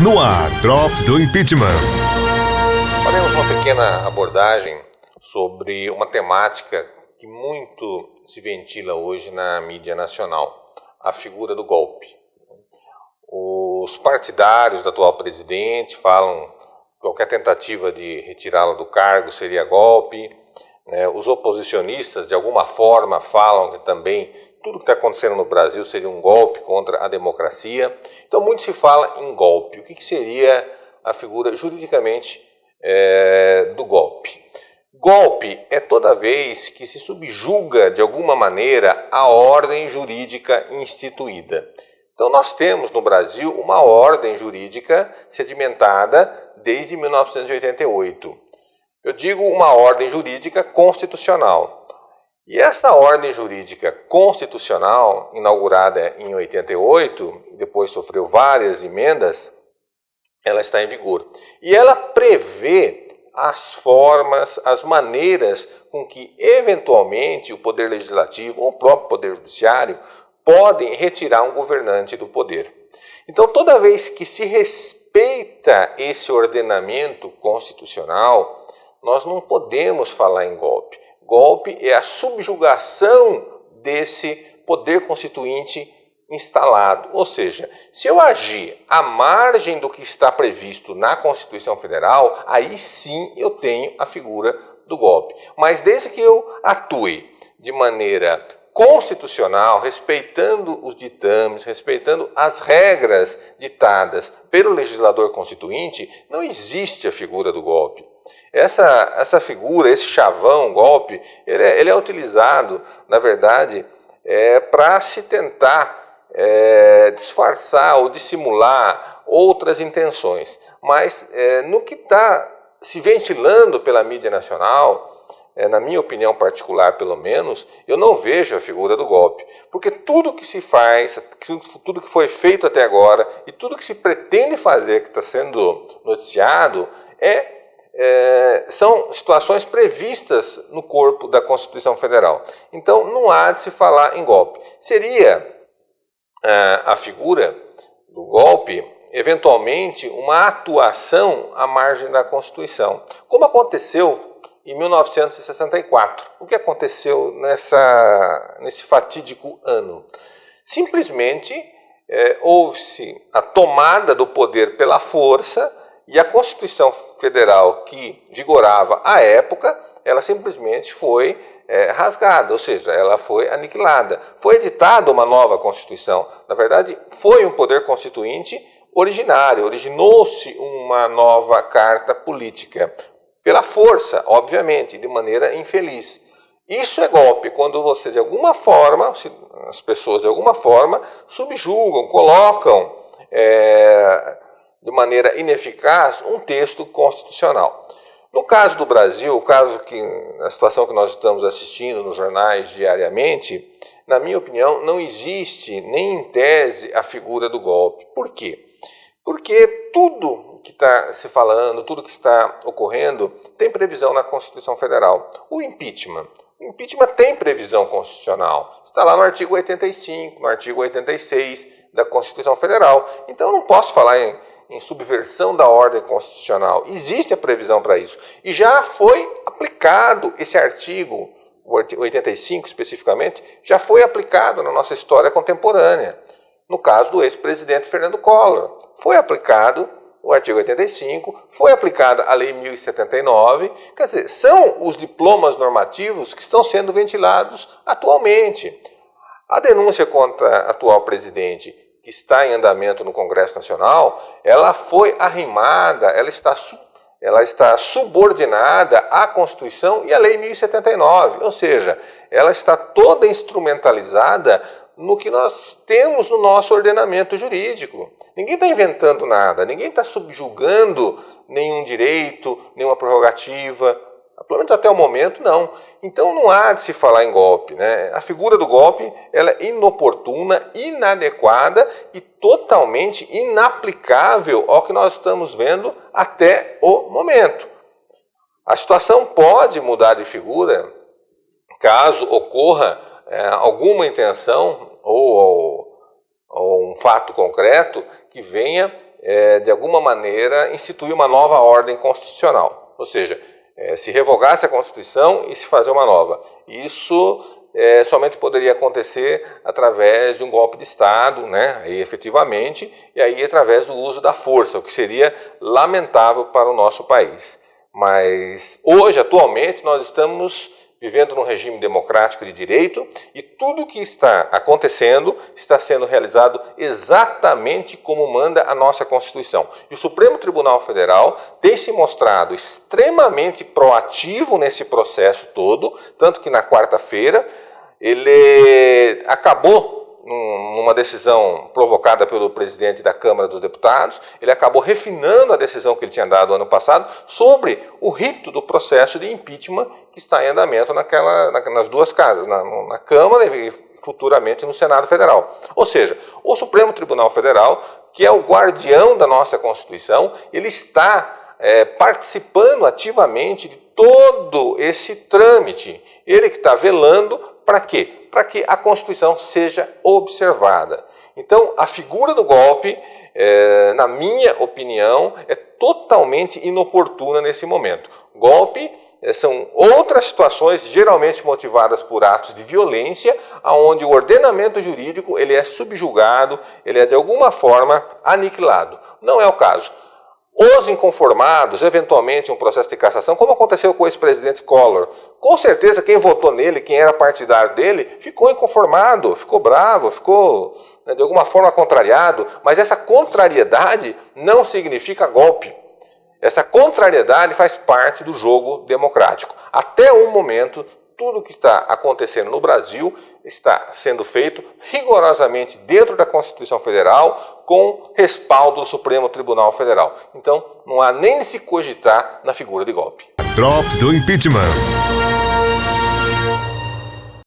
No ar, Drops do Impeachment. Faremos uma pequena abordagem sobre uma temática que muito se ventila hoje na mídia nacional, a figura do golpe. Os partidários do atual presidente falam que qualquer tentativa de retirá-lo do cargo seria golpe. Os oposicionistas, de alguma forma, falam que também tudo que está acontecendo no Brasil seria um golpe contra a democracia. Então, muito se fala em golpe. O que seria a figura juridicamente do golpe? Golpe é toda vez que se subjuga, de alguma maneira, a ordem jurídica instituída. Então, nós temos no Brasil uma ordem jurídica sedimentada desde 1988. Eu digo uma ordem jurídica constitucional. E essa ordem jurídica constitucional, inaugurada em 88, depois sofreu várias emendas, ela está em vigor. E ela prevê as formas, as maneiras com que, eventualmente, o Poder Legislativo ou o próprio Poder Judiciário podem retirar um governante do poder. Então, toda vez que se respeita esse ordenamento constitucional, nós não podemos falar em golpe. Golpe é a subjugação desse poder constituinte instalado. Ou seja, se eu agir à margem do que está previsto na Constituição Federal, aí sim eu tenho a figura do golpe. Mas desde que eu atue de maneira constitucional, respeitando os ditames, respeitando as regras ditadas pelo legislador constituinte, não existe a figura do golpe. Essa figura, esse chavão, golpe, ele é utilizado, na verdade, para se tentar disfarçar ou dissimular outras intenções. Mas no que está se ventilando pela mídia nacional, na minha opinião particular pelo menos, eu não vejo a figura do golpe. Porque tudo que se faz, tudo que foi feito até agora e tudo que se pretende fazer, que está sendo noticiado, são situações previstas no corpo da Constituição Federal. Então, não há de se falar em golpe. Seria a figura do golpe, eventualmente, uma atuação à margem da Constituição, como aconteceu em 1964. O que aconteceu nesse fatídico ano? Simplesmente houve-se a tomada do poder pela força. E a Constituição Federal que vigorava à época, ela simplesmente foi rasgada, ou seja, ela foi aniquilada. Foi editada uma nova Constituição. Na verdade, foi um poder constituinte originário, originou-se uma nova carta política. Pela força, obviamente, de maneira infeliz. Isso é golpe, quando você, de alguma forma, as pessoas de alguma forma, subjugam, colocam de maneira ineficaz um texto constitucional. No caso do Brasil, a situação que nós estamos assistindo nos jornais diariamente, na minha opinião, não existe nem em tese a figura do golpe. Por quê? Porque tudo que está se falando, tudo que está ocorrendo, tem previsão na Constituição Federal. O impeachment tem previsão constitucional. Está lá no artigo 85, no artigo 86 da Constituição Federal. Então, eu não posso falar em subversão da ordem constitucional. Existe a previsão para isso. E já foi aplicado esse artigo, o 85 especificamente, já foi aplicado na nossa história contemporânea. No caso do ex-presidente Fernando Collor. Foi aplicado o artigo 85, foi aplicada a Lei 1079. Quer dizer, são os diplomas normativos que estão sendo ventilados atualmente. A denúncia contra a atual presidente, que está em andamento no Congresso Nacional, ela foi arrimada, ela está subordinada à Constituição e à Lei 1079, ou seja, ela está toda instrumentalizada no que nós temos no nosso ordenamento jurídico. Ninguém está inventando nada, ninguém está subjugando nenhum direito, nenhuma prerrogativa, pelo menos até o momento, não. Então não há de se falar em golpe, né? A figura do golpe ela é inoportuna, inadequada e totalmente inaplicável ao que nós estamos vendo até o momento. A situação pode mudar de figura caso ocorra alguma intenção ou um fato concreto que venha de alguma maneira, instituir uma nova ordem constitucional. Ou seja, se revogasse a Constituição e se fazer uma nova. Isso somente poderia acontecer através de um golpe de Estado, né, e efetivamente, e aí através do uso da força, o que seria lamentável para o nosso país. Mas hoje, atualmente, nós estamos vivendo num regime democrático de direito e tudo o que está acontecendo está sendo realizado exatamente como manda a nossa Constituição. E o Supremo Tribunal Federal tem se mostrado extremamente proativo nesse processo todo, tanto que na quarta-feira ele acabou, numa decisão provocada pelo presidente da Câmara dos Deputados, ele acabou refinando a decisão que ele tinha dado ano passado sobre o rito do processo de impeachment que está em andamento nas duas casas, na Câmara e futuramente no Senado Federal. Ou seja, o Supremo Tribunal Federal, que é o guardião da nossa Constituição, ele está participando ativamente de todo esse trâmite. Ele que está velando para quê? Para que a Constituição seja observada. Então, a figura do golpe, na minha opinião, é totalmente inoportuna nesse momento. Golpe são outras situações, geralmente motivadas por atos de violência, onde o ordenamento jurídico ele é subjugado, ele é de alguma forma aniquilado. Não é o caso. Os inconformados, eventualmente um processo de cassação, como aconteceu com o ex-presidente Collor, com certeza quem votou nele, quem era partidário dele, ficou inconformado, ficou bravo, ficou de alguma forma contrariado, mas essa contrariedade não significa golpe. Essa contrariedade faz parte do jogo democrático. Até o momento, tudo o que está acontecendo no Brasil está sendo feito rigorosamente dentro da Constituição Federal, com respaldo do Supremo Tribunal Federal. Então, não há nem de se cogitar na figura de golpe. Drops do Impeachment.